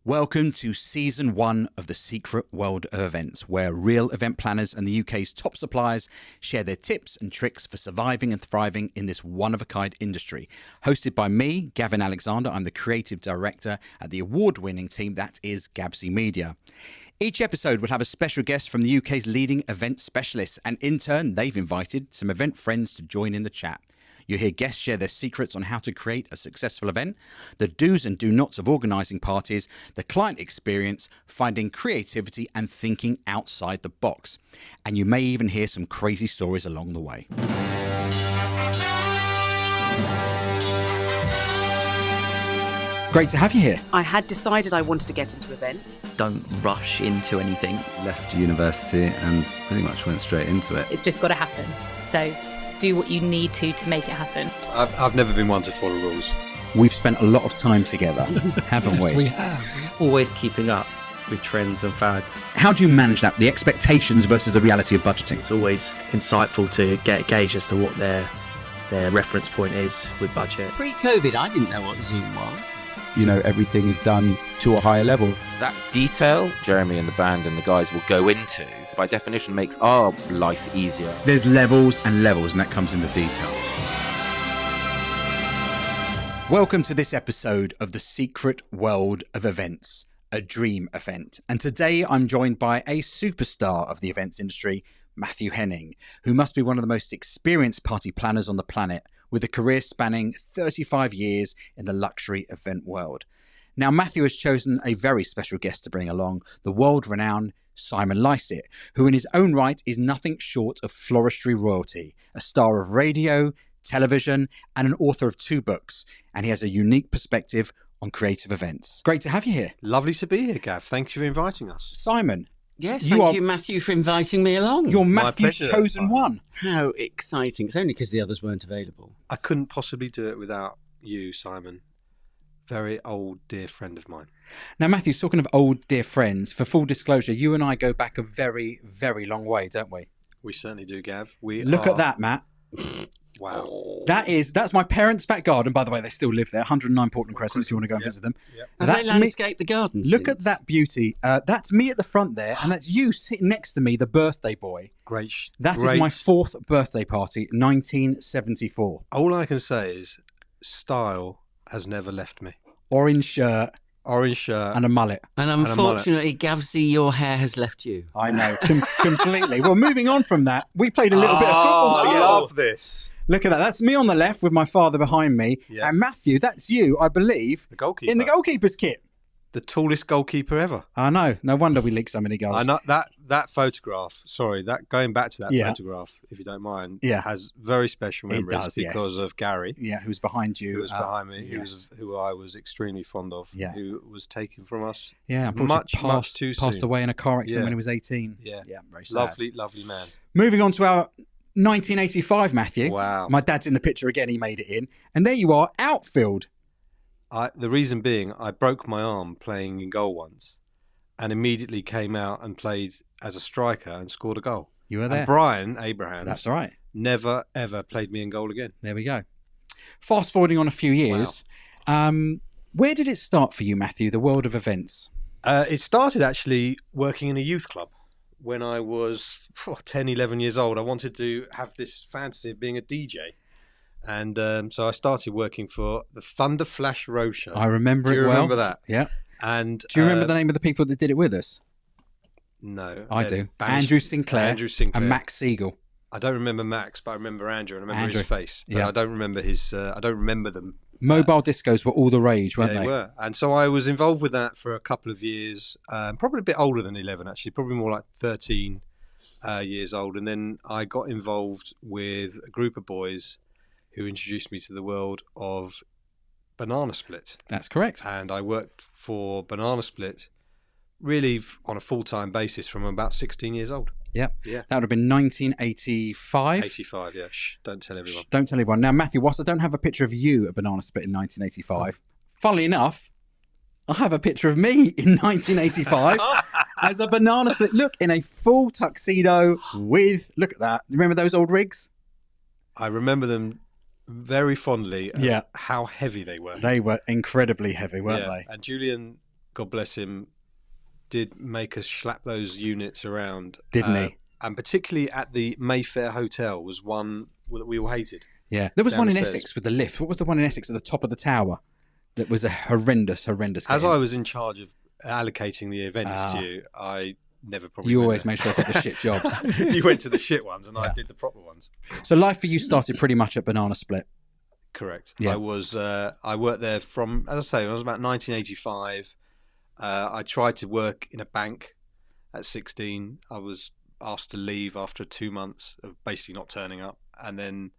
Welcome to Season 1 of the Secret World of Events, where real event planners and the UK's top suppliers share their tips and tricks for surviving and thriving in this one-of-a-kind industry. Hosted by me, Gavin Alexander, I'm the creative director at the award-winning team that is Gavsy Media. Each episode will have a special guest from the UK's leading event specialists, and in turn, they've invited some event friends to join in the chat. You'll hear guests share their secrets on how to create a successful event, the do's and do nots of organising parties, the client experience, finding creativity and thinking outside the box. And you may even hear some crazy stories along the way. Great to have you here. I had decided I wanted to get into events. Don't rush into anything. Left university and pretty much went straight into it. It's just got to happen. So do what you need to make it happen. I've never been one to follow rules. We've spent a lot of time together, haven't we? Yes, we have. Always keeping up with trends and fads. How do you manage that, the expectations versus the reality of budgeting? It's always insightful to get a gauge as to what their reference point is with budget. Pre-COVID, I didn't know what Zoom was. You know, everything is done to a higher level. That detail, Jeremy and the band and the guys will go into, by definition, makes our life easier. There's levels and levels, and that comes in the detail. Welcome to this episode of the Secret World of Events, a dream event. And today I'm joined by a superstar of the events industry, Matthew Henning, who must be one of the most experienced party planners on the planet, with a career spanning 35 years in the luxury event world. Now, Matthew has chosen a very special guest to bring along, the world-renowned Simon Lycett, who in his own right is nothing short of floristry royalty, a star of radio, television, and an author of 2 books, and he has a unique perspective on creative events. Great to have you here. Lovely to be here, Gav. Thank you for inviting us. Simon. Yes, thank you, Matthew, for inviting me along. You're Matthew's chosen one. How exciting. It's only because the others weren't available. I couldn't possibly do it without you, Simon. Very old, dear friend of mine. Now, Matthew, talking of old, dear friends, for full disclosure, you and I go back a very, very long way, don't we? We certainly do, Gav. Look at that, Matt. Wow. That's my parents' back garden. By the way, they still live there. 109 Portland Crescent, if you want to go and visit them. Yep. Have they landscaped the garden Look since? at that beauty. That's me at the front there, and that's you sitting next to me, the birthday boy. Great. That is my 4th birthday party, 1974. All I can say is style has never left me. Orange shirt. And a mullet. And unfortunately, Gavsy, your hair has left you. I know, completely. Well, moving on from that, we played a little bit of football. I love this. Look at that. That's me on the left with my father behind me. Yeah. And Matthew, that's you, I believe, the goalkeeper. In the goalkeeper's kit. The tallest goalkeeper ever. I know. No wonder we leaked so many goals. I know that photograph. Sorry, going back to that photograph, if you don't mind, has very special memories because of Gary. Yeah, who's behind you? Who was behind me? Who I was extremely fond of. Yeah. Who was taken from us. Yeah, much too soon. Passed away in a car accident when he was 18. Yeah, very sad. Lovely man. Moving on to our 1985, Matthew. Wow. My dad's in the picture again. He made it in, and there you are, outfield. The reason being, I broke my arm playing in goal once and immediately came out and played as a striker and scored a goal. You were there. And Brian Abraham. That's right. Never, ever played me in goal again. There we go. Fast forwarding on a few years, where did it start for you, Matthew, the world of events? It started actually working in a youth club. When I was 10, 11 years old, I wanted to have this fantasy of being a DJ. And so I started working for the Thunder Flash Roadshow. I remember it well. Do you remember that? Yeah. And do you remember the name of the people that did it with us? No. I do. Andrew Sinclair and Max Siegel. I don't remember Max, but I remember Andrew and I remember his face. But I don't remember I don't remember them. Mobile discos were all the rage, weren't they? They were. And so I was involved with that for a couple of years, probably a bit older than 11, actually, probably more like 13 years old. And then I got involved with a group of boys who introduced me to the world of Banana Split. That's correct. And I worked for Banana Split really on a full-time basis from about 16 years old. Yep. Yeah. That would have been 1985. 85, yeah. Shh, don't tell everyone. Shh, don't tell everyone. Now, Matthew, whilst I don't have a picture of you at Banana Split in 1985, funnily enough, I have a picture of me in 1985 as a Banana Split. Look, in a full tuxedo with, look at that. Remember those old rigs? I remember them very fondly of how heavy they were. They were incredibly heavy, weren't they? And Julian God bless him, did make us slap those units around. Didn't he? And particularly at the Mayfair Hotel was one that we all hated. Yeah. There was one in Downstairs. Essex with the lift. What was the one in Essex at the top of the tower? That was a horrendous game. As I was in charge of allocating the events to you, I never probably... You always made sure I got the shit jobs. You went to the shit ones and I did the proper ones. So life for you started pretty much at Banana Split. Correct. Yeah. I worked there from, as I say, it was about 1985. I tried to work in a bank at 16. I was asked to leave after 2 months of basically not turning up. And then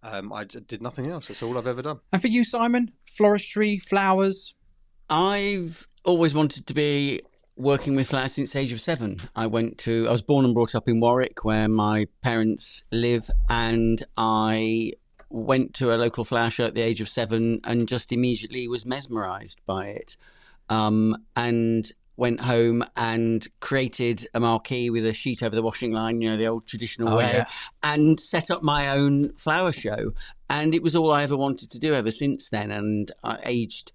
I did nothing else. That's all I've ever done. And for you, Simon, floristry, flowers? I've always wanted to be working with flowers since the age of 7. I was born and brought up in Warwick, where my parents live, and I went to a local flower show at the age of 7 and just immediately was mesmerised by it. And went home and created a marquee with a sheet over the washing line, the old traditional way, and set up my own flower show. And it was all I ever wanted to do ever since then. And aged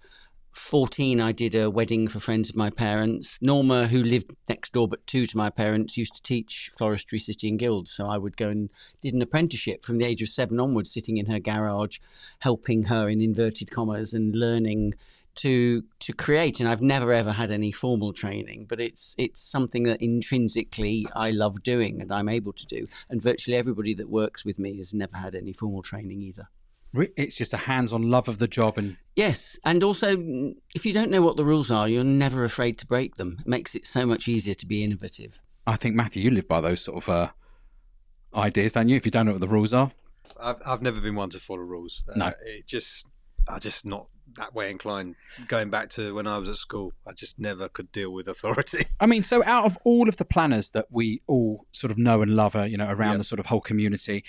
14, I did a wedding for friends of my parents. Norma, who lived next door but 2 to my parents, used to teach floristry, city and guilds. So I would go and did an apprenticeship from the age of 7 onwards, sitting in her garage, helping her in inverted commas and learning to create. And I've never ever had any formal training, but it's something that intrinsically I love doing and I'm able to do. And virtually everybody that works with me has never had any formal training either. It's just a hands-on love of the job. And yes, and also if you don't know what the rules are, you're never afraid to break them. It makes it so much easier to be innovative. I think, Matthew, you live by those sort of ideas, don't you? If you don't know what the rules are. I've never been one to follow rules. No. I'm just not that way inclined. Going back to when I was at school, I just never could deal with authority. I mean, so out of all of the planners that we all sort of know and love, around the sort of whole community,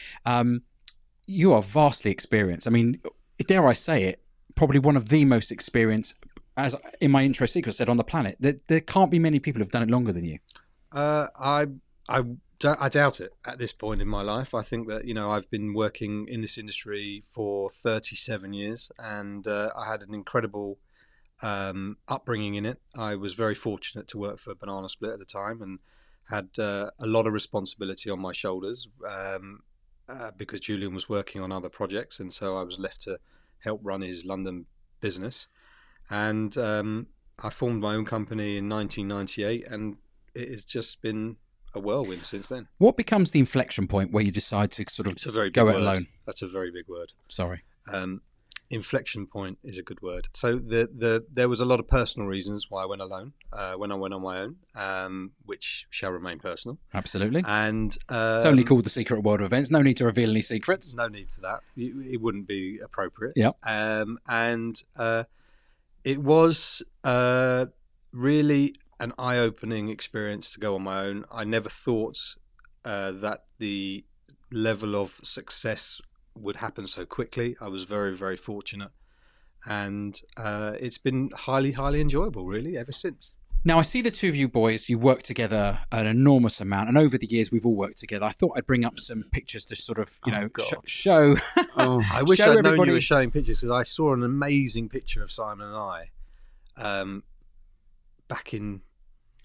you are vastly experienced. I mean, dare I say it, probably one of the most experienced, as in my intro sequence said, on the planet. There can't be many people who've done it longer than you. I doubt it at this point in my life. I think that, I've been working in this industry for 37 years and I had an incredible upbringing in it. I was very fortunate to work for Banana Split at the time and had a lot of responsibility on my shoulders because Julian was working on other projects, and so I was left to help run his London business. And I formed my own company in 1998 and it has just been a whirlwind since then. What becomes the inflection point where you decide to sort of go it alone? That's a very big word. Sorry. Inflection point is a good word. So there was a lot of personal reasons why I went alone when I went on my own, which shall remain personal. Absolutely. And it's only called The Secret World of Events. No need to reveal any secrets. No need for that. It wouldn't be appropriate. Yeah. And it was really an eye-opening experience to go on my own. I never thought that the level of success would happen so quickly. I was very, very fortunate, and it's been highly, highly enjoyable, really, ever since. Now, I see the two of you boys, you work together an enormous amount, and over the years we've all worked together. I thought I'd bring up some pictures to sort of, show. I wish I'd known you were showing pictures, because I saw an amazing picture of Simon and I back in...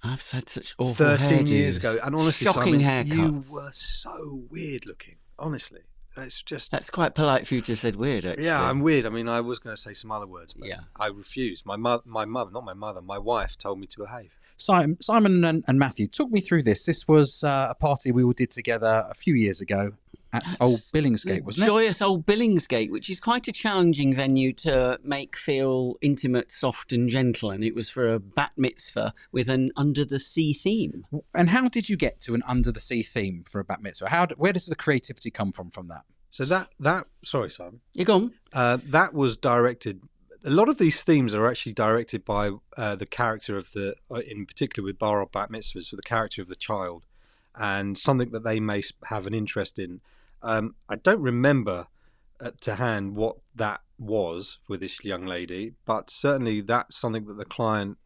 I've had such awful 13 years ago, and honestly, shocking Simon, haircuts. You were so weird looking, honestly. It's just... That's quite polite for you to have said weird, actually. Yeah, I'm weird. I mean, I was going to say some other words, but yeah. I refused. My mother, my wife told me to behave. Simon and Matthew, talk me through this. This was a party we all did together a few years ago at Old Billingsgate, wasn't it? Joyous Old Billingsgate, which is quite a challenging venue to make feel intimate, soft and gentle. And it was for a bat mitzvah with an under-the-sea theme. And how did you get to an under-the-sea theme for a bat mitzvah? Where does the creativity come from that? So that sorry, Simon. You're gone. That was directed... A lot of these themes are actually directed by the character of the... in particular with bar or bat mitzvahs, for the character of the child and something that they may have an interest in. I don't remember to hand what that was with this young lady, but certainly that's something that the client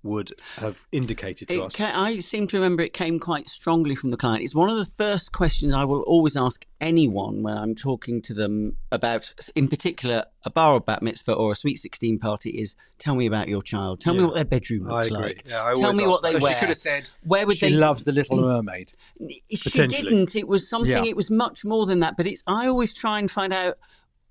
would have indicated to us. I seem to remember it came quite strongly from the client. It's one of the first questions I will always ask anyone when I'm talking to them about, in particular, a bar or bat mitzvah or a sweet 16 party is, tell me about your child. Tell me what their bedroom looks like. Yeah, tell me what they wear. She could have said, where would she loves The Little Mermaid. She didn't. It was something, it was much more than that. But I always try and find out,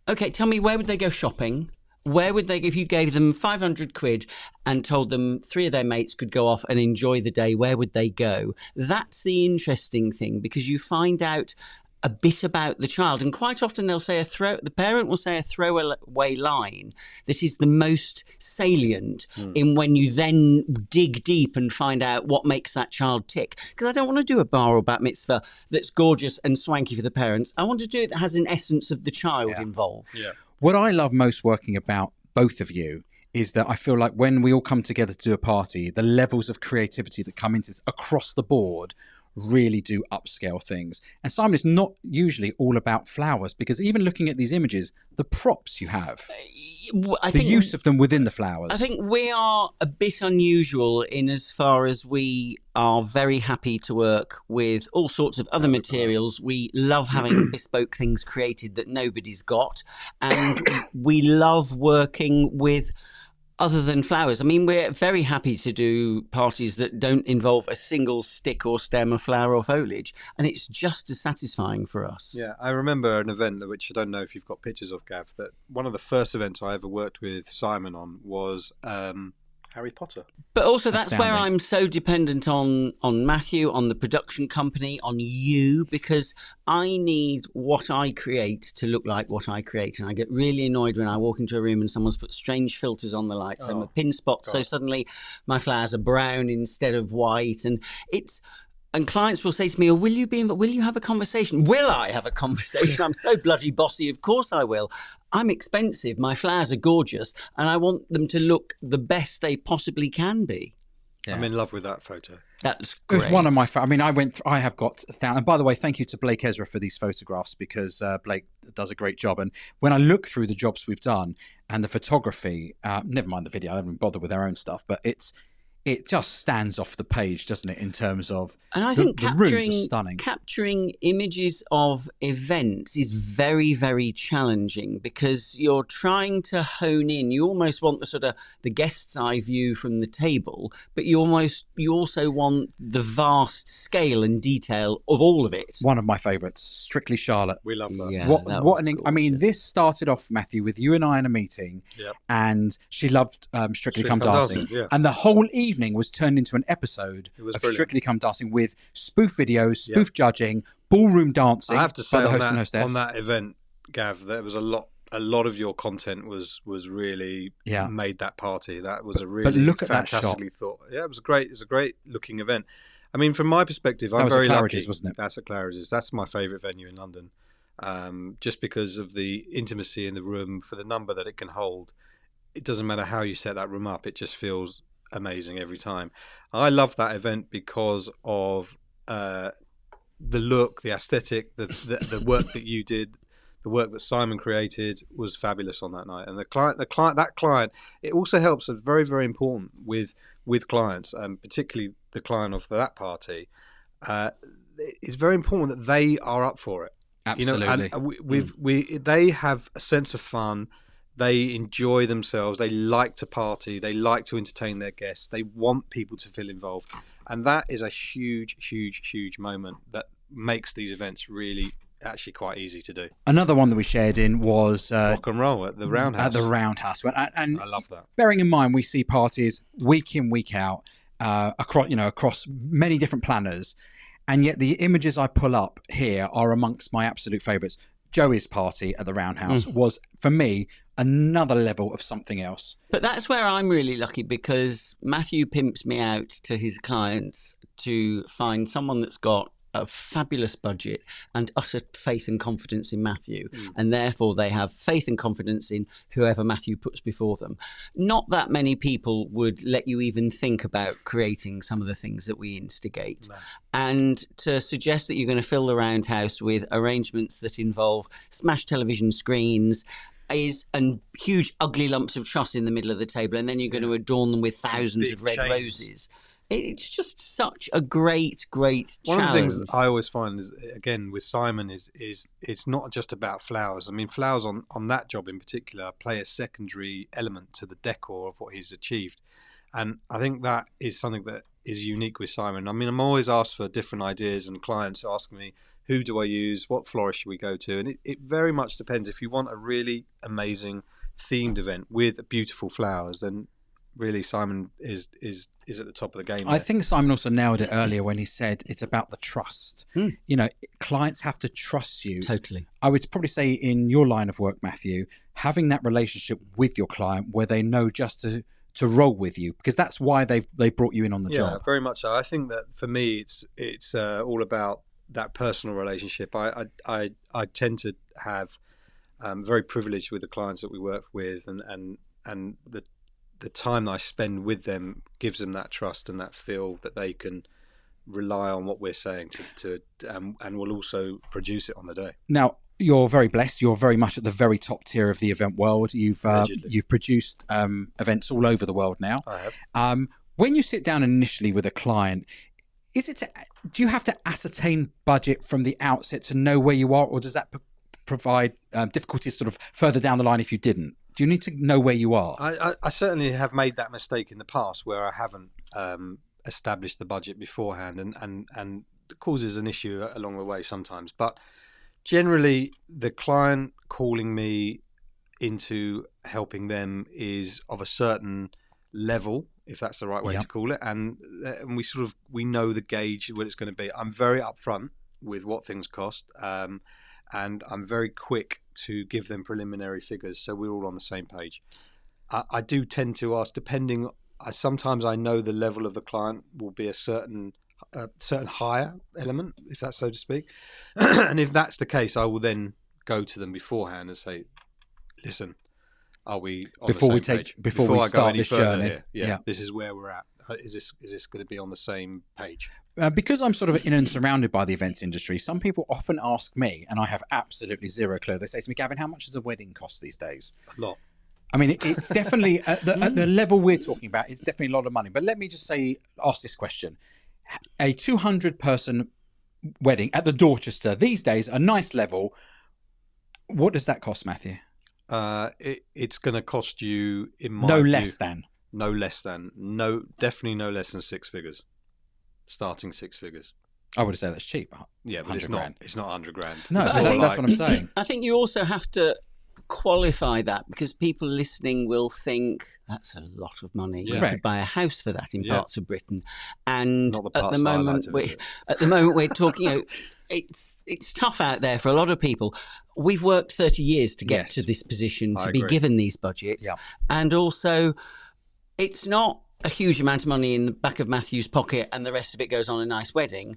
okay, tell me, where would they go shopping? Where would they, if you gave them 500 quid and told them 3 of their mates could go off and enjoy the day, where would they go? That's the interesting thing, because you find out a bit about the child. And quite often they'll say the parent will say a throwaway line that is the most salient in when you then dig deep and find out what makes that child tick. Because I don't want to do a bar or bat mitzvah that's gorgeous and swanky for the parents. I want to do it that has an essence of the child involved. Yeah. What I love most working about both of you is that I feel like when we all come together to do a party, the levels of creativity that come into this across the board really do upscale things. And Simon, it's not usually all about flowers, because even looking at these images, the props you have, the use of them within the flowers. I think we are a bit unusual in as far as we are very happy to work with all sorts of other materials. We love having bespoke things created that nobody's got. And we love working with other than flowers. I mean, we're very happy to do parties that don't involve a single stick or stem of flower or foliage, and it's just as satisfying for us. Yeah, I remember an event which I don't know if you've got pictures of, Gav, that one of the first events I ever worked with Simon on was Harry Potter. But also that's where I'm so dependent on Matthew, on the production company, on you, because I need what I create to look like what I create. And I get really annoyed when I walk into a room and someone's put strange filters on the lights. I'm a pin spot, so suddenly my flowers are brown instead of white. And clients will say to me, will you have a conversation? Will I have a conversation? I'm so bloody bossy. Of course I will. I'm expensive. My flowers are gorgeous. And I want them to look the best they possibly can be. Yeah. I'm in love with that photo. That's great. It's one of my. I have got 1,000. And by the way, thank you to Blake Ezra for these photographs, because Blake does a great job. And when I look through the jobs we've done and the photography, never mind the video, I haven't bothered with our own stuff, but it just stands off the page, doesn't it, in terms of and I think the rooms are stunning. Capturing images of events is very, very challenging, because you're trying to hone in. You almost want the sort of the guest's eye view from the table, but you also want the vast scale and detail of all of it. One of my favourites, Strictly Charlotte. We love that. Yeah, I this started off, Matthew, with you and I in a meeting, and she loved Strictly Come Dancing, and the whole evening was turned into an episode of brilliant. Strictly Come Dancing with spoof videos, spoof judging, ballroom dancing. I have to say, by the on, host that, and hostess. on that event, Gav, there was a lot of your content was really made that party. That was a really look at fantastically that shot. thought. Yeah, it was great. It's a great looking event. I mean, from my perspective, I'm was very at Claridge's, lucky. wasn't it? That's at Claridge's. That's my favourite venue in London, just because of the intimacy in the room, for the number that it can hold. It doesn't matter how you set that room up; it just feels amazing every time. I love that event because of the look, the aesthetic, the work that you did, the work that Simon created was fabulous on that night. And that client, it also helps. It's very, very important with clients, and particularly the client of that party. It's very important that they are up for it. Absolutely. And they have a sense of fun. They enjoy themselves. They like to party. They like to entertain their guests. They want people to feel involved. And that is a huge, huge, huge moment that makes these events really actually quite easy to do. Another one that we shared in was rock and roll at the Roundhouse. At the Roundhouse. And I love that. Bearing in mind, we see parties week in, week out, across many different planners. And yet the images I pull up here are amongst my absolute favourites. Joey's party at the Roundhouse was, for me, another level of something else. But that's where I'm really lucky, because Matthew pimps me out to his clients to find someone that's got a fabulous budget and utter faith and confidence in Matthew, and therefore they have faith and confidence in whoever Matthew puts before them. Not that many people would let you even think about creating some of the things that we instigate. No. And to suggest that you're going to fill the Roundhouse with arrangements that involve smashed television screens, and huge ugly lumps of truss in the middle of the table, and then you're going to adorn them with thousands of red roses. It's just such a great challenge. One of the things I always find is, again, with Simon is it's not just about flowers. I mean, flowers on that job in particular play a secondary element to the decor of what he's achieved. And I think that is something that is unique with Simon. I mean, I'm always asked for different ideas, and clients ask me, who do I use? What florist should we go to? And it very much depends. If you want a really amazing themed event with beautiful flowers, then really Simon is at the top of the game. I think Simon also nailed it earlier when he said it's about the trust. You know, clients have to trust you. Totally. I would probably say in your line of work, Matthew, having that relationship with your client where they know just to roll with you, because that's why they've brought you in on the job. Yeah, very much so. I think that for me, it's all about that personal relationship. I tend to have very privileged with the clients that we work with, and the time I spend with them gives them that trust and that feel that they can rely on what we're saying and will also produce it on the day. Now, you're very blessed. You're very much at the very top tier of the event world. You've produced events all over the world now. I have. When you sit down initially with a client, do you have to ascertain budget from the outset to know where you are, or does that provide difficulties sort of further down the line if you didn't? Do you need to know where you are? I certainly have made that mistake in the past where I haven't established the budget beforehand, and it causes an issue along the way sometimes. But generally, the client calling me into helping them is of a certain level, if that's the right way to call it, and we know the gauge what it's going to be. I'm very upfront with what things cost, and I'm very quick to give them preliminary figures, so we're all on the same page. I do tend to ask, sometimes I know the level of the client will be a certain higher element, if that's so to speak. And if that's the case, I will then go to them beforehand and say, listen, are we on before the same page? Before we I start go any this further journey? here, yeah, this is where we're at. Is this going to be on the same page? Because I'm sort of in and surrounded by the events industry, some people often ask me, and I have absolutely zero clue. They say to me, Gavin, how much does a wedding cost these days? A lot. I mean, it's definitely, at the level we're talking about, it's definitely a lot of money. But let me just ask this question. A 200-person wedding at the Dorchester these days, a nice level, what does that cost, Matthew? It's going to cost you, in my view, definitely no less than six figures. Starting six figures. I would say that's cheap. Yeah, but it's not. It's not $100,000. No, that's what I'm saying. I think you also have to qualify that, because people listening will think that's a lot of money. You could buy a house for that in parts of Britain, and at the moment we're talking. It's tough out there for a lot of people. We've worked 30 years to get to this position, to be given these budgets, and also it's not a huge amount of money in the back of Matthew's pocket and the rest of it goes on a nice wedding.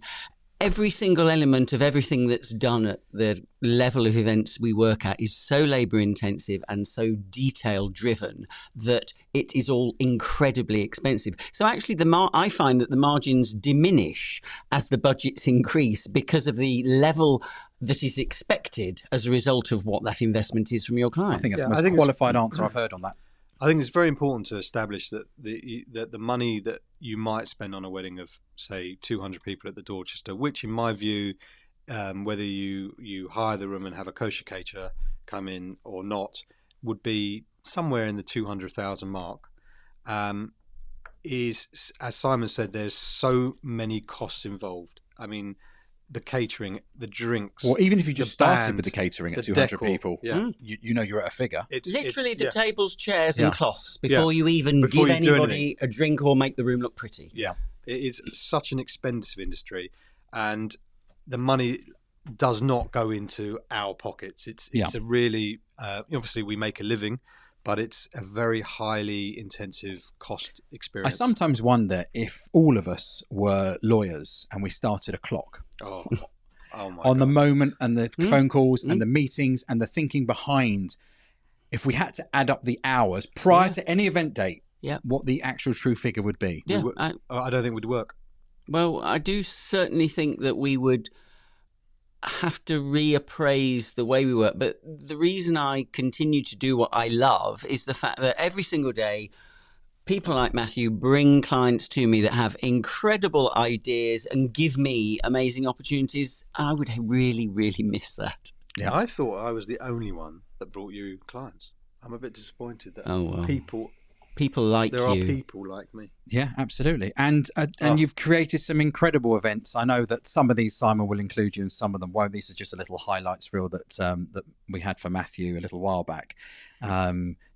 Every single element of everything that's done at the level of events we work at is so labour intensive and so detail driven that it is all incredibly expensive. So actually I find that the margins diminish as the budgets increase because of the level that is expected as a result of what that investment is from your client. I think that's the most qualified answer I've heard on that. I think it's very important to establish that the money that you might spend on a wedding of, say, 200 people at the Dorchester, which in my view, whether you hire the room and have a kosher caterer come in or not, would be somewhere in the 200,000 mark. Is, as Simon said, there's so many costs involved. I mean, the catering, the drinks. Or even if you just started with the catering at 200 decor, people, you know you're at a figure. It's literally the tables, chairs and cloths before you even give anybody a drink or make the room look pretty. Yeah, it is such an expensive industry, and the money does not go into our pockets. It's a really, obviously we make a living, but it's a very highly intensive cost experience. I sometimes wonder if all of us were lawyers and we started a clock. Oh my on God. The moment and the phone calls and the meetings and the thinking behind, if we had to add up the hours prior to any event date, what the actual true figure would be. I don't think it would work. Well, I do certainly think that we would have to reappraise the way we work. But the reason I continue to do what I love is the fact that every single day, people like Matthew bring clients to me that have incredible ideas and give me amazing opportunities. I would really, really miss that. Yeah, I thought I was the only one that brought you clients. I'm a bit disappointed that people like there you. are people like me. Yeah, absolutely. And you've created some incredible events. I know that some of these, Simon, will include you and some of them won't. These are just a little highlights reel that that we had for Matthew a little while back,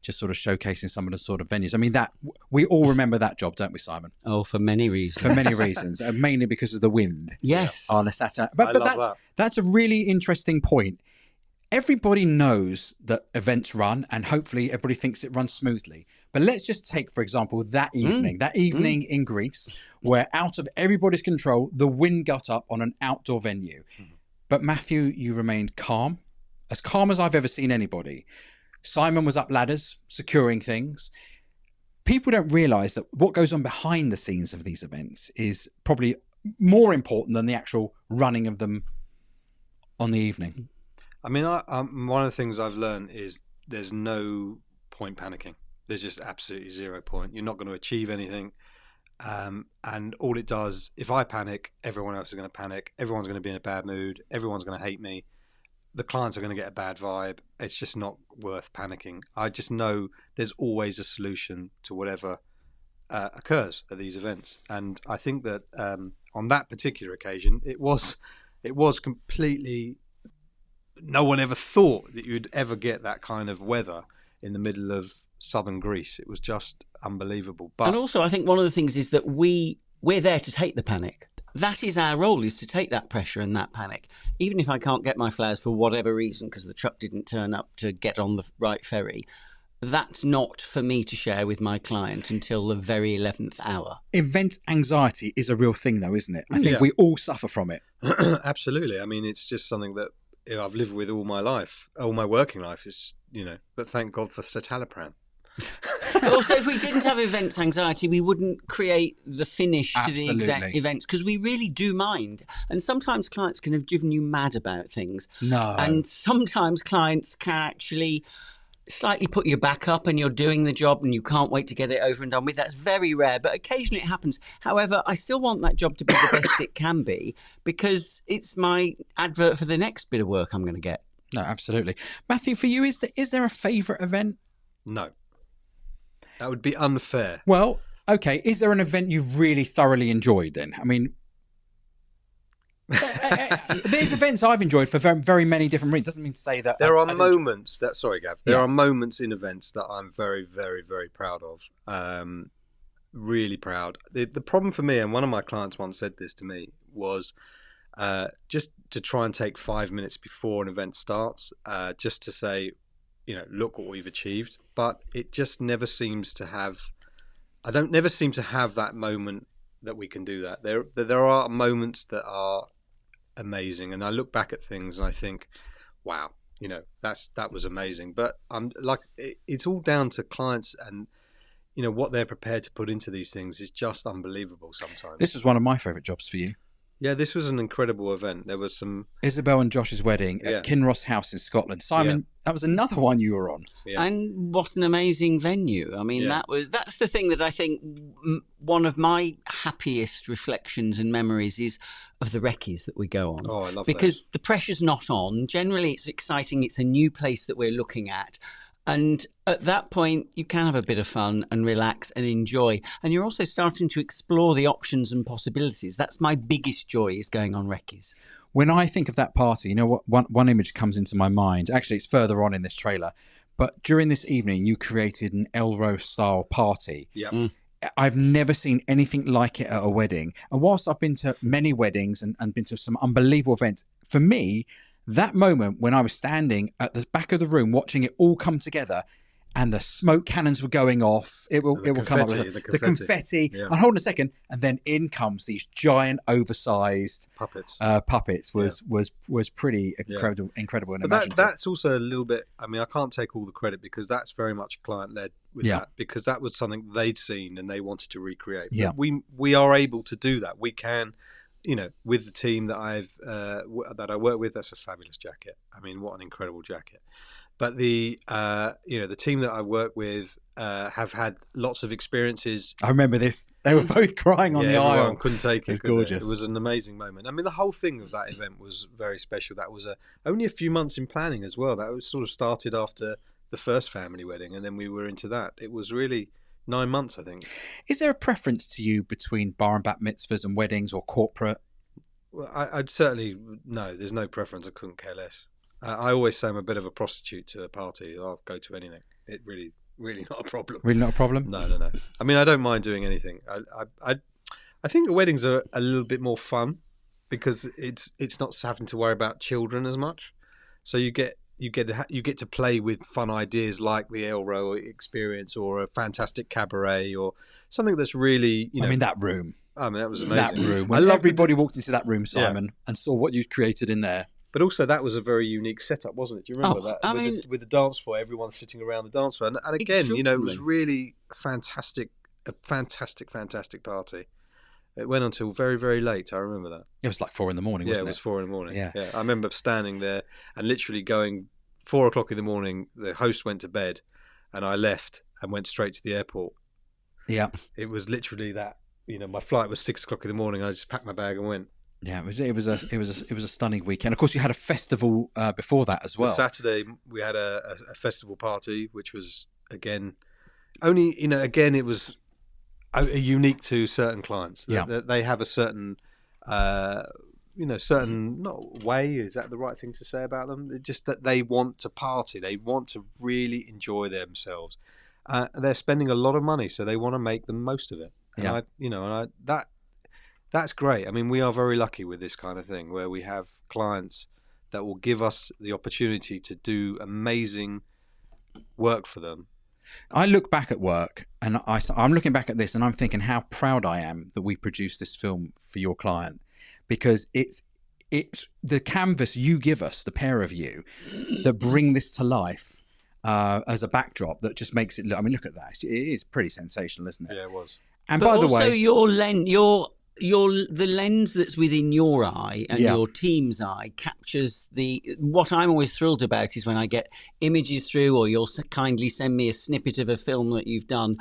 just sort of showcasing some of the sort of venues. I mean, that we all remember that job, don't we, Simon? Oh, for many reasons. For many reasons, mainly because of the wind. Yes. On a Saturday. But that's a really interesting point. Everybody knows that events run, and hopefully everybody thinks it runs smoothly. But let's just take, for example, that evening in Greece, where out of everybody's control, the wind got up on an outdoor venue. But Matthew, you remained calm as I've ever seen anybody. Simon was up ladders, securing things. People don't realise that what goes on behind the scenes of these events is probably more important than the actual running of them on the evening. I mean, one of the things I've learned is there's no point panicking. There's just absolutely 0 point. You're not going to achieve anything. And all it does, if I panic, everyone else is going to panic. Everyone's going to be in a bad mood. Everyone's going to hate me. The clients are going to get a bad vibe. It's just not worth panicking. I just know there's always a solution to whatever occurs at these events. And I think that on that particular occasion, it was completely... No one ever thought that you'd ever get that kind of weather in the middle of southern Greece. It was just unbelievable. And also, I think one of the things is that we're there to take the panic. That is our role, is to take that pressure and that panic. Even if I can't get my flowers for whatever reason, because the truck didn't turn up to get on the right ferry, that's not for me to share with my client until the very 11th hour. Event anxiety is a real thing, though, isn't it? I think we all suffer from it. Absolutely. I mean, it's just something that I've lived with all my life, all my working life is, but thank God for citalopram. Also, if we didn't have events anxiety, we wouldn't create the finish to the exact events, because we really do mind. And sometimes clients can have driven you mad about things. No. And sometimes clients can actually slightly put your back up and you're doing the job and you can't wait to get it over and done with. That's very rare, but occasionally it happens. However, I still want that job to be the best it can be, because it's my advert for the next bit of work I'm going to get. No, absolutely. Matthew, for you, is there a favourite event? No. That would be unfair. Well, okay. Is there an event you've really thoroughly enjoyed then? I mean, there's events I've enjoyed for very, very many different reasons. Doesn't mean to say that there are moments that. Sorry, Gav. There are moments in events that I'm very, very, very proud of. Really proud. The problem for me, and one of my clients once said this to me, was just to try and take 5 minutes before an event starts, just to say, look what we've achieved. But it just never seems to have. I don't never seem to have that moment that we can do that. There are moments that are amazing, and I look back at things and I think, wow, that was amazing. But I'm like, it's all down to clients, and what they're prepared to put into these things is just unbelievable sometimes. This was one of my favourite jobs for you. Yeah, this was an incredible event. There was some Isabel and Josh's wedding at Kinross House in Scotland. Simon, that was another one you were on. Yeah. And what an amazing venue. I mean, that's the thing that I think one of my happiest reflections and memories is of the recce's that we go on. Oh, I love because the pressure's not on. Generally, it's exciting. It's a new place that we're looking at. And at that point, you can have a bit of fun and relax and enjoy. And you're also starting to explore the options and possibilities. That's my biggest joy, is going on recce's. When I think of that party, one image comes into my mind. Actually, it's further on in this trailer. But during this evening, you created an Elro-style party. Yep. I've never seen anything like it at a wedding. And whilst I've been to many weddings and been to some unbelievable events, for me, that moment when I was standing at the back of the room watching it all come together, and the smoke cannons were going off, it will come up with the confetti. Yeah. And hold on a second, and then in comes these giant, oversized puppets. Was pretty incredible. And but that's also a little bit. I mean, I can't take all the credit, because that's very much client led with that, because that was something they'd seen and they wanted to recreate. But we are able to do that. We can with the team that that I work with, that's a fabulous jacket. I mean, what an incredible jacket. But the team that I work with have had lots of experiences. I remember this. They were both crying on the aisle. Couldn't take it. It was gorgeous. It was an amazing moment. I mean, the whole thing of that event was very special. That was only a few months in planning as well. That was sort of started after the first family wedding, and then we were into that. It was really 9 months, I think. Is there a preference to you between bar and bat mitzvahs and weddings or corporate? Well, I'd certainly no. There's no preference. I couldn't care less. I always say I'm a bit of a prostitute to a party. I'll go to anything. It really not a problem. Really not a problem? No. I mean, I don't mind doing anything. I think the weddings are a little bit more fun because it's not having to worry about children as much. So you get to play with fun ideas like the ale row experience or a fantastic cabaret or something that's really I mean, that room. I mean, that was amazing. That room. When everybody walked into that room, Simon, and saw what you'd created in there. But also, that was a very unique setup, wasn't it? Do you remember that? With the dance floor, everyone sitting around the dance floor. And again, it was really a fantastic party. It went until very, very late. I remember that. It was like 4 a.m, wasn't it? Yeah, it was 4 a.m. Yeah. I remember standing there and literally going 4 o'clock in the morning. The host went to bed and I left and went straight to the airport. Yeah. It was literally that. My flight was 6 o'clock in the morning. I just packed my bag and went. Yeah, it was a stunning weekend. Of course, you had a festival before that as well. Saturday we had a festival party, which was again it was unique to certain clients. Yeah, they have a certain certain not way. Is that the right thing to say about them? Just that they want to party. They want to really enjoy themselves. They're spending a lot of money, so they want to make the most of it. And that's great. I mean, we are very lucky with this kind of thing where we have clients that will give us the opportunity to do amazing work for them. I look back at work and I'm looking back at this and I'm thinking how proud I am that we produced this film for your client, because it's the canvas you give us, the pair of you, that bring this to life as a backdrop that just makes it look. I mean, look at that. It is pretty sensational, isn't it? Yeah, it was. And but by the also way, the lens that's within your eye and your team's eye captures what I'm always thrilled about is when I get images through, or you'll kindly send me a snippet of a film that you've done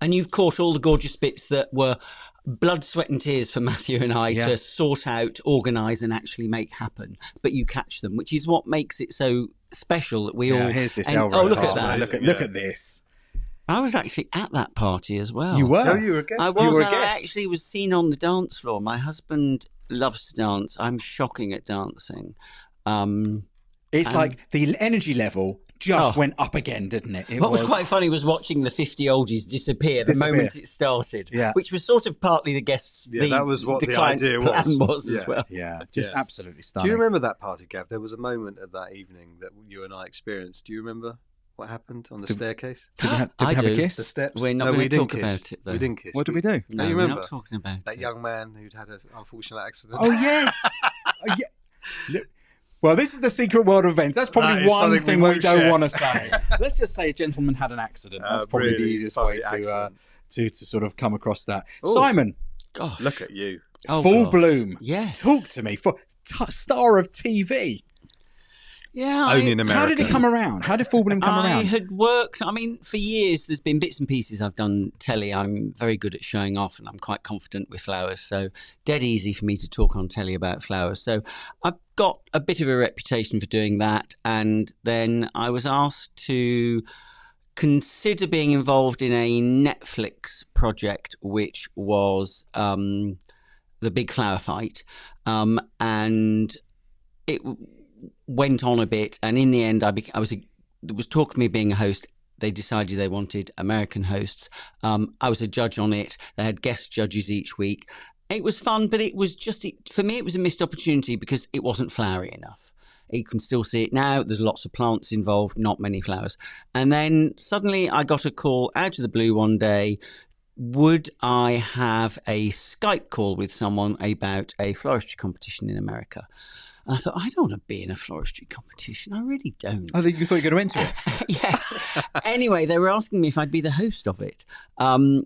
and you've caught all the gorgeous bits that were blood, sweat and tears for Matthew and I to sort out, organise and actually make happen, but you catch them, which is what makes it so special that we all... Here's this look at that. Look at this. I was actually at that party as well. You were? No, you were a guest. I was. You were a I guest. actually was seen on the dance floor. My husband loves to dance. I'm shocking at dancing. It's like the energy level just went up again, didn't it? What was quite funny was watching the 50 oldies disappear the moment it started, which was sort of partly the guests. Yeah, that was what the client's idea plan was as well. Yeah, just absolutely stunning. Do you remember that party, Gav? There was a moment of that evening that you and I experienced. Do you remember what happened on the staircase? Did we have a kiss? The steps. We're not going to talk about it, though. We didn't kiss. What did we do? No, you we're remember not talking about that it. young man who'd had an unfortunate accident? Oh, yes. Well, this is the secret world of events. That's probably one thing we don't want to say. Let's just say a gentleman had an accident. That's probably the easiest way to sort of come across that. Ooh. Simon. Gosh. Look at you. Full bloom. Yes. Talk to me. Star of TV. Yeah. Only in America. How did it come around? How did Full Bloom come around? I had worked, for years there's been bits and pieces I've done telly. I'm very good at showing off and I'm quite confident with flowers. So dead easy for me to talk on telly about flowers. So I've got a bit of a reputation for doing that. And then I was asked to consider being involved in a Netflix project, which was The Big Flower Fight. And it went on a bit, and in the end there was talk of me being a host. They decided they wanted American hosts. I was a judge on it. They had guest judges each week. It was fun, but it was just for me it was a missed opportunity because it wasn't flowery enough. You can still see it now. There's lots of plants involved, not many flowers. And then suddenly I got a call out of the blue one day. Would I have a Skype call with someone about a floristry competition in America? And I thought, I don't want to be in a floristry competition. I really don't. I think you thought you were going to enter it. Yes. Anyway, they were asking me if I'd be the host of it,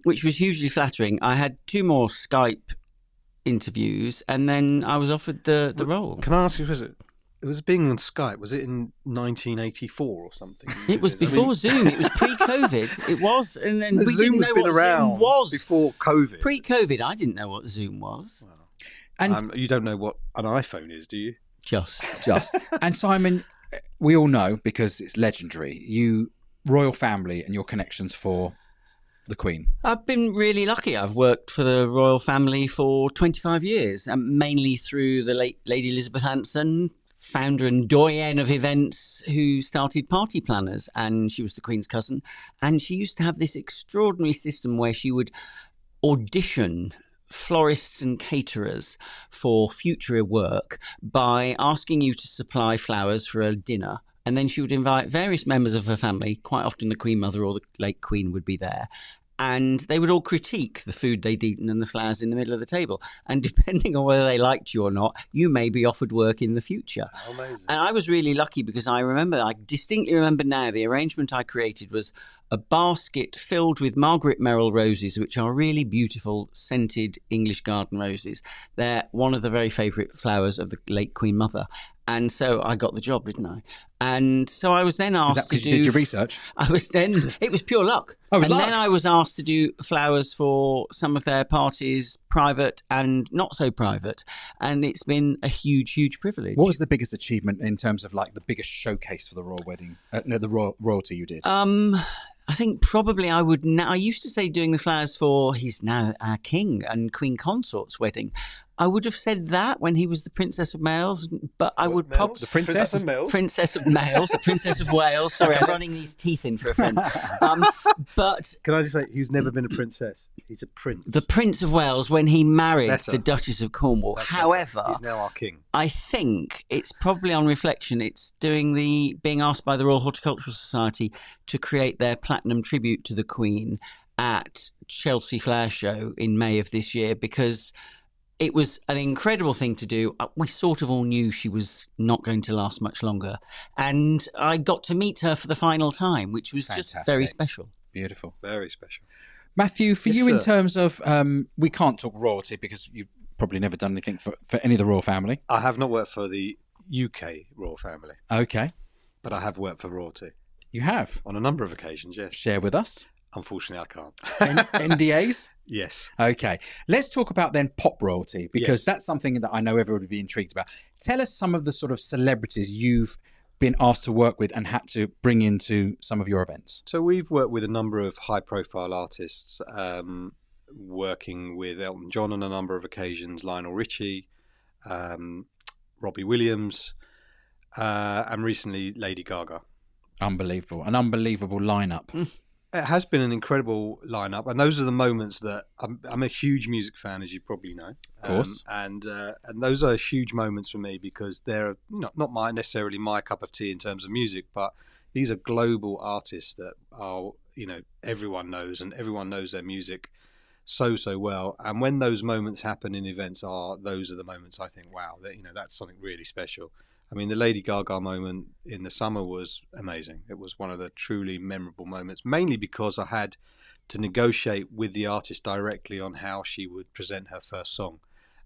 which was hugely flattering. I had 2 more Skype interviews, and then I was offered the role. Can I ask you, it was being on Skype, was it in 1984 or something? It was before Zoom. It was pre-COVID. It was, and then we didn't know what Zoom was. Before COVID. Pre-COVID, I didn't know what Zoom was. Wow. And you don't know what an iPhone is, do you? Just. And Simon, we all know, because it's legendary, you royal family and your connections for the Queen. I've been really lucky. I've worked for the royal family for 25 years, mainly through the late Lady Elizabeth Anson, founder and doyen of events, who started Party Planners, and she was the Queen's cousin. And she used to have this extraordinary system where she would audition florists and caterers for future work by asking you to supply flowers for a dinner. And then she would invite various members of her family, quite often the Queen Mother or the late Queen would be there, and they would all critique the food they'd eaten and the flowers in the middle of the table. And depending on whether they liked you or not, you may be offered work in the future. Amazing. And I was really lucky because I distinctly remember now the arrangement I created was a basket filled with Margaret Merrill roses, which are really beautiful, scented English garden roses. They're one of the very favourite flowers of the late Queen Mother. And so I got the job, didn't I? And so I was then asked to do... you did your research? It was pure luck. Oh, it was luck. Then I was asked to do flowers for some of their parties, private and not so private. And it's been a huge, huge privilege. What was the biggest achievement in terms of like the biggest showcase for the royal wedding, royalty you did? I think probably I would now. I used to say doing the flowers for he's now our king and Queen Consort's wedding. I would have said that when he was the Princess of Wales, but I would probably... The Princess of Wales? Princess of Wales, the Princess of Wales. Sorry, I'm running these teeth in for a friend. But... Can I just say, he's never been a princess. He's a prince. The Prince of Wales, when he married the Duchess of Cornwall. However... He's now our king. I think it's probably on reflection, it's being asked by the Royal Horticultural Society to create their platinum tribute to the Queen at Chelsea Flower Show in May of this year, because... it was an incredible thing to do. We sort of all knew she was not going to last much longer. And I got to meet her for the final time, which was just very special. Beautiful. Very special. Matthew, for you, in terms of... we can't talk royalty because you've probably never done anything for any of the royal family. I have not worked for the UK royal family. Okay. But I have worked for royalty. You have? On a number of occasions, yes. Share with us. Unfortunately, I can't. NDAs? Yes. Okay. Let's talk about then pop royalty, because that's something that I know everyone would be intrigued about. Tell us some of the sort of celebrities you've been asked to work with and had to bring into some of your events. So we've worked with a number of high-profile artists, working with Elton John on a number of occasions, Lionel Richie, Robbie Williams, and recently Lady Gaga. Unbelievable. An unbelievable lineup. It has been an incredible lineup, and those are the moments that I'm a huge music fan, as you probably know. Of course. And those are huge moments for me because they're not necessarily my cup of tea in terms of music, but these are global artists that are, everyone knows, and everyone knows their music so well. And when those moments happen in events, those are the moments I think, wow, that's something really special. I mean, the Lady Gaga moment in the summer was amazing. It was one of the truly memorable moments, mainly because I had to negotiate with the artist directly on how she would present her first song.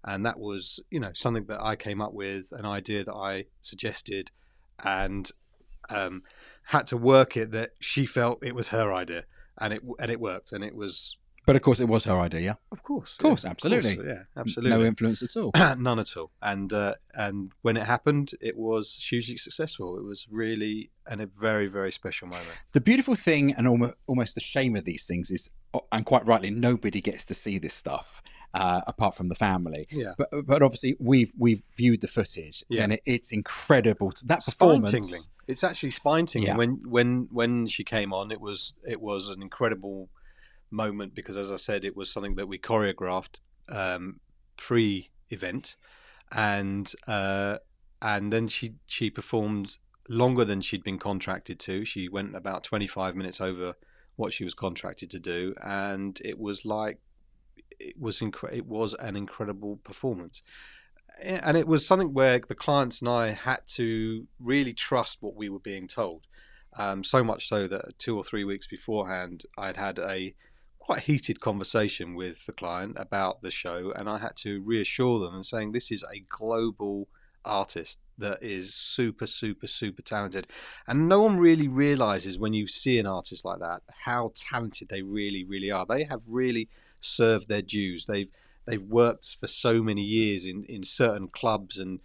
And that was, something that I came up with, an idea that I suggested, and had to work it that she felt it was her idea. And it worked, and it was... But of course, it was her idea, yeah? Of course. Absolutely. Yeah, absolutely. No influence at all. None at all. And when it happened, it was hugely successful. It was really a very, very special moment. The beautiful thing and almost the shame of these things is, and quite rightly, nobody gets to see this stuff apart from the family. Yeah. But obviously, we've viewed the footage, and it's incredible. That performance, spine-tingling. It's actually spine-tingling. Yeah. When she came on, it was an incredible moment because, as I said, it was something that we choreographed pre-event, and then she performed longer than she'd been contracted to. She went about 25 minutes over what she was contracted to do, and it was an incredible performance. And it was something where the clients and I had to really trust what we were being told, so much so that 2 or 3 weeks beforehand I'd had a quite a heated conversation with the client about the show, and I had to reassure them and saying this is a global artist that is super, super, super talented, and no one really realizes when you see an artist like that how talented they really, really are. They have really served their dues. They've worked for so many years in certain clubs and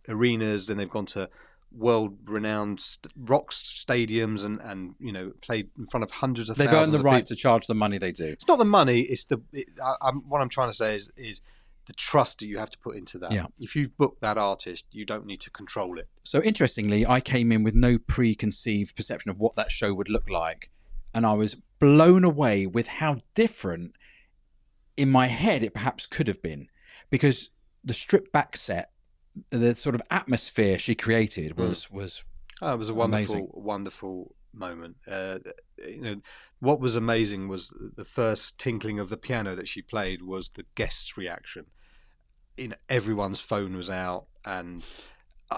arenas, and they've gone to world-renowned rock stadiums and played in front of hundreds of thousands. They've earned the right to charge the money they do. It's not the money. It's what I'm trying to say is the trust that you have to put into that. Yeah. If you've booked that artist, you don't need to control it. So interestingly, I came in with no preconceived perception of what that show would look like, and I was blown away with how different in my head it perhaps could have been, because the stripped back set, the sort of atmosphere she created was it was a wonderful, amazing. Wonderful moment. What was amazing was the first tinkling of the piano that she played was the guests' reaction. Everyone's phone was out, and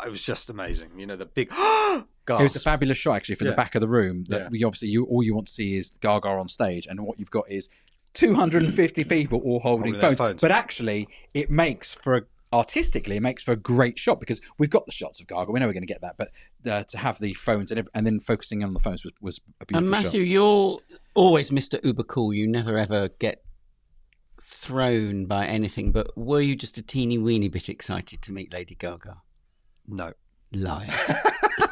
it was just amazing. The big gasp. It was a fabulous shot actually from the back of the room. That we obviously all you want to see is Gaga on stage, and what you've got is 250 people all holding phones. But actually, artistically, it makes for a great shot, because we've got the shots of Gaga. We know we're going to get that, but to have the phones and then focusing on the phones was a beautiful and Matthew, shot. You're always Mr. Uber Cool. You never ever get thrown by anything. But were you just a teeny weeny bit excited to meet Lady Gaga? No. Liar.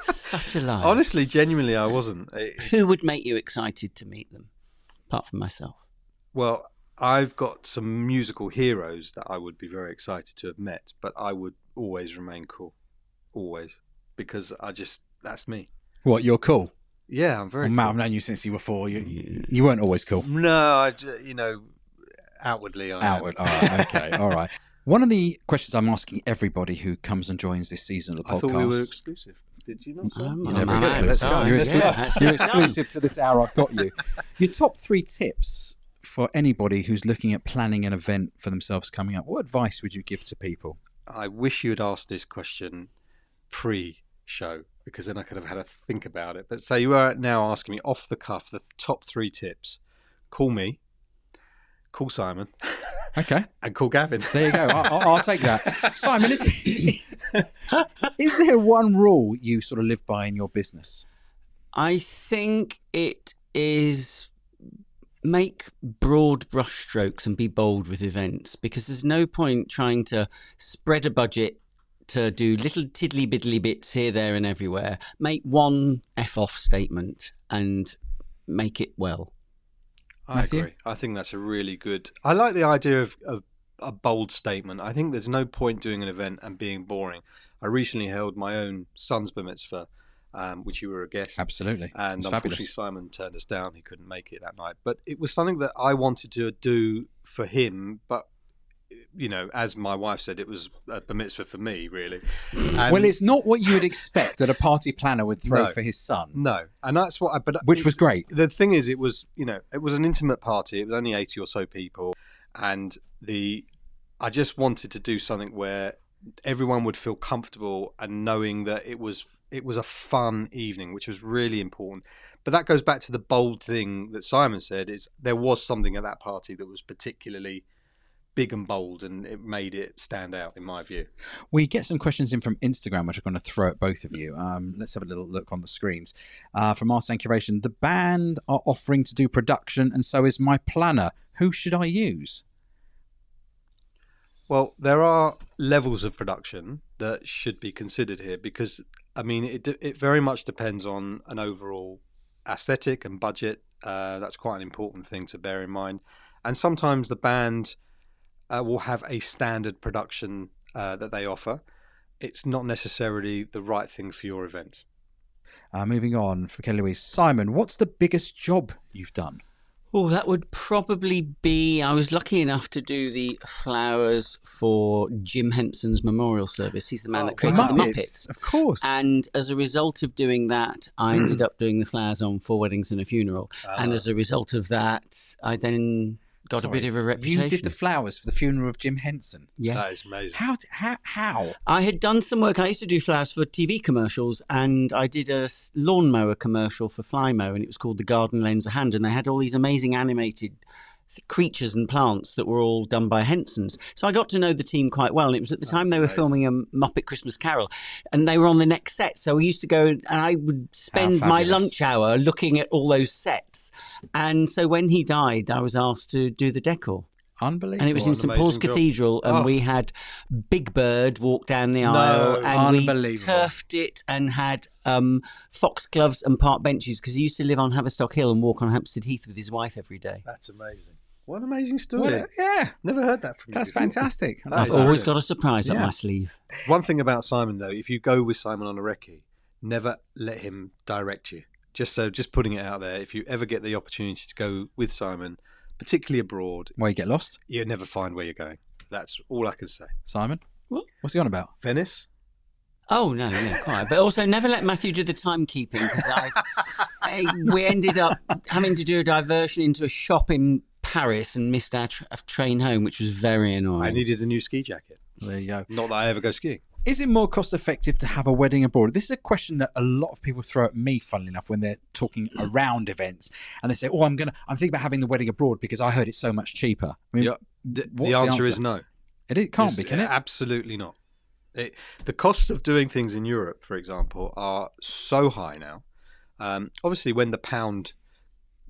Such a liar. Honestly, genuinely, I wasn't. Who would make you excited to meet them, apart from myself? Well, I've got some musical heroes that I would be very excited to have met, but I would always remain cool. Always. Because that's me. What, you're cool? Yeah, I'm very cool. Matt, I've known you since you were 4. You weren't always cool. No, outwardly I am. Outward, all right, okay, all right. One of the questions I'm asking everybody who comes and joins this season of the podcast... I thought we were exclusive. Did you not say? You're exclusive to this hour I've got you. Your top 3 tips for anybody who's looking at planning an event for themselves coming up. What advice would you give to people? I wish you had asked this question pre-show, because then I could have had a think about it. But so you are now asking me off the cuff the top 3 tips. Call me, call Simon, okay, and call Gavin. There you go. I'll take that. Simon, is there one rule you sort of live by in your business? I think it is make broad brushstrokes and be bold with events, because there's no point trying to spread a budget to do little tiddly biddly bits here, there and everywhere. Make one F-off statement and make it well. I agree. I think that's a really good... I like the idea of a bold statement. I think there's no point doing an event and being boring. I recently held my own son's bar mitzvah, which you were a guest. Absolutely. And unfortunately, Simon turned us down. He couldn't make it that night. But it was something that I wanted to do for him. But, as my wife said, it was a bar mitzvah for me, really. And well, it's not what you would expect that a party planner would throw for his son. No. And that's what which was great. The thing is, it was an intimate party. It was only 80 or so people. And I just wanted to do something where everyone would feel comfortable and knowing that it was a fun evening, which was really important. But that goes back to the bold thing that Simon said, is there was something at that party that was particularly big and bold, and it made it stand out, in my view. We get some questions in from Instagram, which I'm going to throw at both of you. Let's have a little look on the screens. From Arsene Curation, the band are offering to do production, and so is my planner. Who should I use? Well, there are levels of production that should be considered here, because it very much depends on an overall aesthetic and budget. That's quite an important thing to bear in mind. And sometimes the band will have a standard production that they offer. It's not necessarily the right thing for your event. Moving on, for Kelly Louise. Simon, what's the biggest job you've done? Oh, that would probably be... I was lucky enough to do the flowers for Jim Henson's memorial service. He's the man that created the Muppets. Of course. And as a result of doing that, I ended up doing the flowers on 4 Weddings and a Funeral. And as a result of that, I then got a bit of a reputation. You did the flowers for the funeral of Jim Henson. Yes. That is amazing. How? I had done some work. I used to do flowers for TV commercials, and I did a lawnmower commercial for Flymo, and it was called The Garden Lends a Hand, and they had all these amazing animated creatures and plants that were all done by Hensons. So I got to know the team quite well, and it was at the time they were filming a Muppet Christmas Carol, and they were on the next set. So we used to go, and I would spend my lunch hour looking at all those sets. And so when he died, I was asked to do the decor. Unbelievable. And it was in St Paul's Cathedral, and we had Big Bird walk down the aisle, and we turfed it and had foxgloves and park benches, because he used to live on Haverstock Hill and walk on Hampstead Heath with his wife every day. That's amazing. What an amazing story. Yeah. Never heard that from you. That's fantastic. I've always got a surprise up my sleeve. One thing about Simon, though, if you go with Simon on a recce, never let him direct you. Just putting it out there, if you ever get the opportunity to go with Simon, particularly abroad, where you get lost, you'll never find where you're going. That's all I can say. Simon, what's he on about? Venice? Oh no, yeah, quite. But also, never let Matthew do the timekeeping, because we ended up having to do a diversion into a shop in Paris and missed our train home, which was very annoying. I needed a new ski jacket. There you go. Not that I ever go skiing. Is it more cost effective to have a wedding abroad? This is a question that a lot of people throw at me, funnily enough, when they're talking around events, and they say, "Oh, I'm thinking about having the wedding abroad because I heard it's so much cheaper." I mean, the answer is no. It can't be, can it? Absolutely not. The costs of doing things in Europe, for example, are so high now. Obviously, when the pound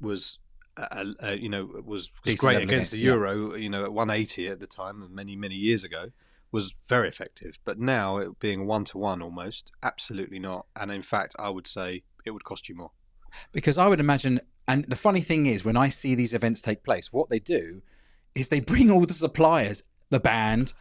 was great against the euro, at 180 at the time, many years ago, was very effective. But now, it being 1-to-1 almost, absolutely not. And in fact, I would say it would cost you more. Because I would imagine, and the funny thing is, when I see these events take place, what they do is they bring all the suppliers, the band,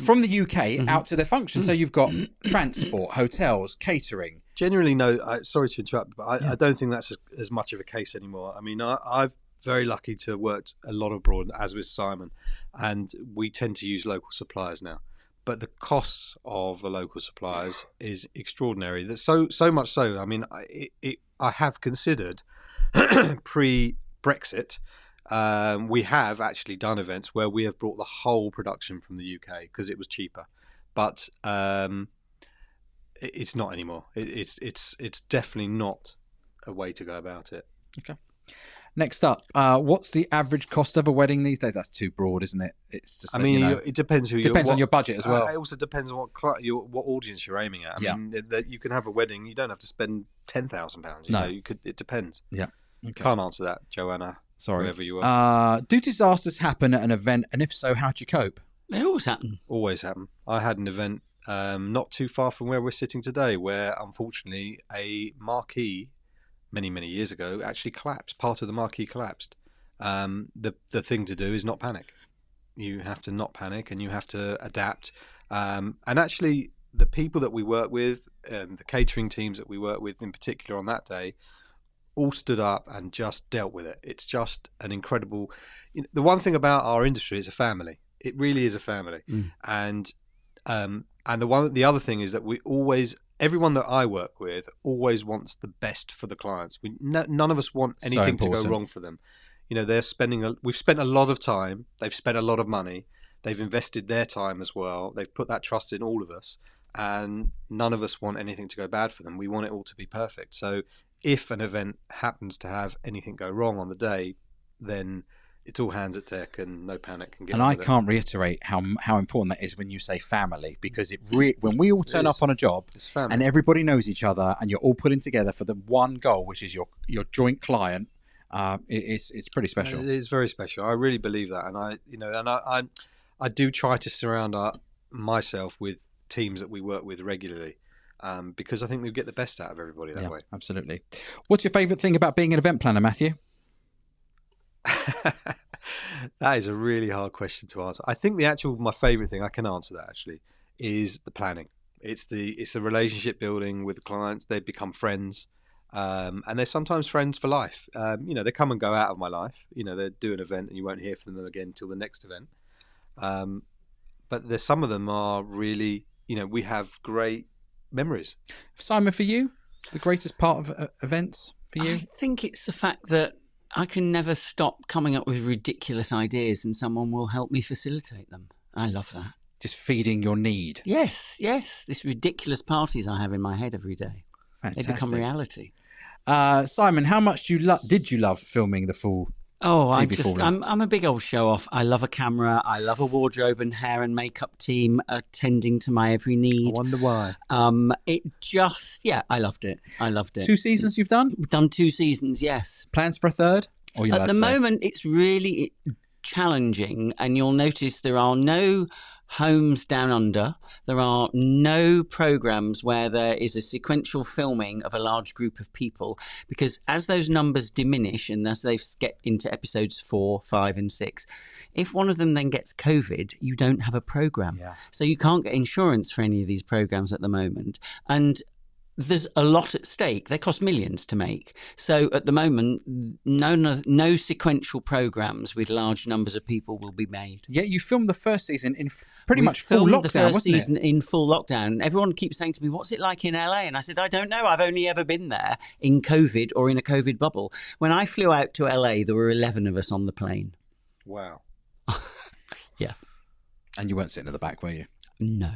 from the UK out to their function. So you've got transport, hotels, catering. Generally, no. Sorry to interrupt, but I don't think that's as much of a case anymore. I mean, I've very lucky to have worked a lot abroad, as with Simon, and we tend to use local suppliers now. But the costs of the local suppliers is extraordinary. That's so much so. I mean, I have considered pre-Brexit. We have actually done events where we have brought the whole production from the UK because it was cheaper, but it's not anymore. It's definitely not a way to go about it. Okay. Next up, what's the average cost of a wedding these days? That's too broad, isn't it? It's to say, it depends who. Depends on your budget as well. It also depends on what audience you're aiming at. I mean, that you can have a wedding. You don't have to spend £10,000. No, you could. It depends. Yeah. Okay. Can't answer that, Joanna. Sorry. Whoever you are. Do disasters happen at an event, and if so, how do you cope? They always happen. Always happen. I had an event not too far from where we're sitting today, where unfortunately a marquee many years ago actually collapsed. Part of the marquee collapsed. The thing to do is not panic. You have to not panic, and you have to adapt. And actually, the people that we work with, the catering teams that we work with in particular on that day, all stood up and just dealt with it. It's just an incredible. The one thing about our industry is a family. It really is a family, and the other thing is that we always. Everyone that I work with always wants the best for the clients. None of us want anything to go wrong for them. They're we've spent a lot of time. They've spent a lot of money. They've invested their time as well. They've put that trust in all of us, and none of us want anything to go bad for them. We want it all to be perfect. So if an event happens to have anything go wrong on the day, then it's all hands at deck and no panic. And I can't reiterate how important that is when you say family, because when we all turn up on a job and everybody knows each other and you're all putting together for the one goal, which is your joint client, it's pretty special. It's very special. I really believe that, and I do try to surround myself with teams that we work with regularly. Because I think we get the best out of everybody that way. Absolutely. What's your favourite thing about being an event planner, Matthew? That is a really hard question to answer. I think my favourite thing, I can answer that actually, is the planning. It's the relationship building with the clients. They become friends, and they're sometimes friends for life. They come and go out of my life. They do an event and you won't hear from them again until the next event. But there's some of them are really, we have great memories. Simon, for you, the greatest part of events for you? I think it's the fact that I can never stop coming up with ridiculous ideas, and someone will help me facilitate them. I love that. Just feeding your need. Yes. These ridiculous parties I have in my head every day. Fantastic. They become reality. Simon, how much did you love filming the full? Oh, TV I'm a big old show off. I love a camera. I love a wardrobe and hair and makeup team attending to my every need. I wonder why. I loved it. 2 seasons you've done? We've done 2 seasons, yes. Plans for a third? Or you're At allowed the to say? moment, it's really challenging, and you'll notice there are no homes down under. There are no programs where there is a sequential filming of a large group of people, because as those numbers diminish and as they get into episodes 4, 5 and 6, if one of them then gets COVID, you don't have a program. Yeah. So you can't get insurance for any of these programs at the moment. And there's a lot at stake. They cost millions to make. So at the moment, no sequential programs with large numbers of people will be made. Yeah, you filmed the first season in pretty We much full filmed lockdown, the first wasn't season it? in full lockdown. Everyone keeps saying to me, "What's it like in LA?" And I said, "I don't know. I've only ever been there in COVID or in a COVID bubble." When I flew out to LA, there were 11 of us on the plane. Wow. Yeah. And you weren't sitting at the back, were you? No.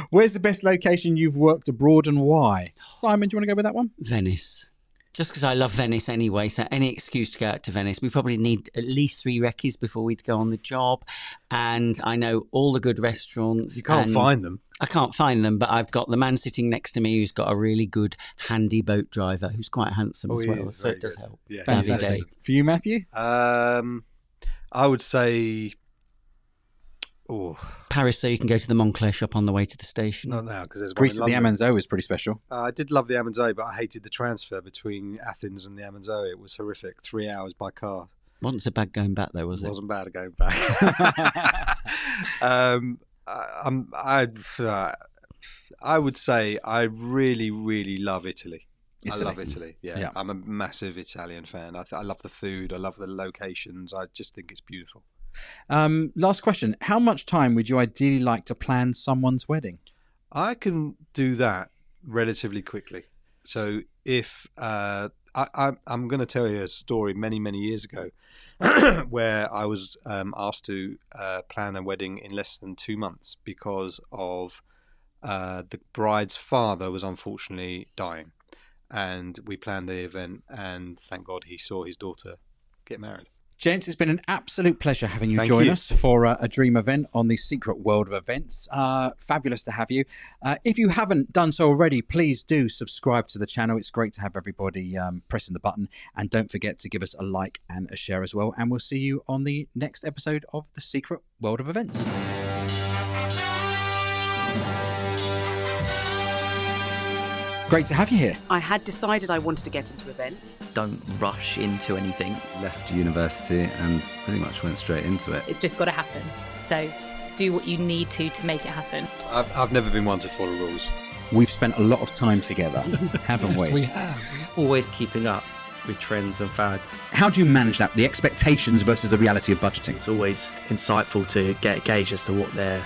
Where's the best location you've worked abroad and why? Simon, do you want to go with that one? Venice. Just because I love Venice anyway, so any excuse to go out to Venice. We probably need at least 3 recce's before we'd go on the job. And I know all the good restaurants. You can't find them. I can't find them, but I've got the man sitting next to me who's got a really good, handy boat driver who's quite handsome as well. So it does help. Yeah, Gavsy. For you, Matthew? I would say... Oh, Paris, so you can go to the Moncler shop on the way to the station. not now, because there's one Greece in at the London. Amanzo is pretty special. I did love the Amanzo, but I hated the transfer between Athens and the Amanzo. It was horrific. 3 hours by car. Wasn't so bad going back though, was it? Wasn't bad going back. I would say I really, really love Italy. I love Italy. Yeah, I'm a massive Italian fan. I love the food. I love the locations. I just think it's beautiful. Last question. How much time would you ideally like to plan someone's wedding? I can do that relatively quickly. So if I'm going to tell you a story many, many years ago where I was asked to plan a wedding in less than 2 months because of the bride's father was unfortunately dying. And we planned the event, and thank God he saw his daughter get married. Gents, it's been an absolute pleasure having you Thank join you. us for a dream event on the Secret World of Events. Fabulous to have you. If you haven't done so already, please do subscribe to the channel. It's great to have everybody pressing the button. And don't forget to give us a like and a share as well. And we'll see you on the next episode of the Secret World of Events. Great to have you here. I had decided I wanted to get into events. Don't rush into anything. Left university and pretty much went straight into it. It's just got to happen. So do what you need to make it happen. I've never been one to follow rules. We've spent a lot of time together, haven't we? We have. Always keeping up with trends and fads. How do you manage that? The expectations versus the reality of budgeting? It's always insightful to get a gauge as to what their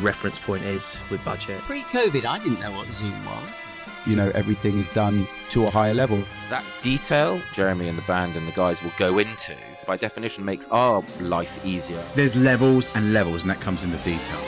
reference point is with budget. Pre-COVID, I didn't know what Zoom was. You know, everything is done to a higher level. That detail Jeremy and the band and the guys will go into, by definition, makes our life easier. There's levels and levels, and that comes in the detail.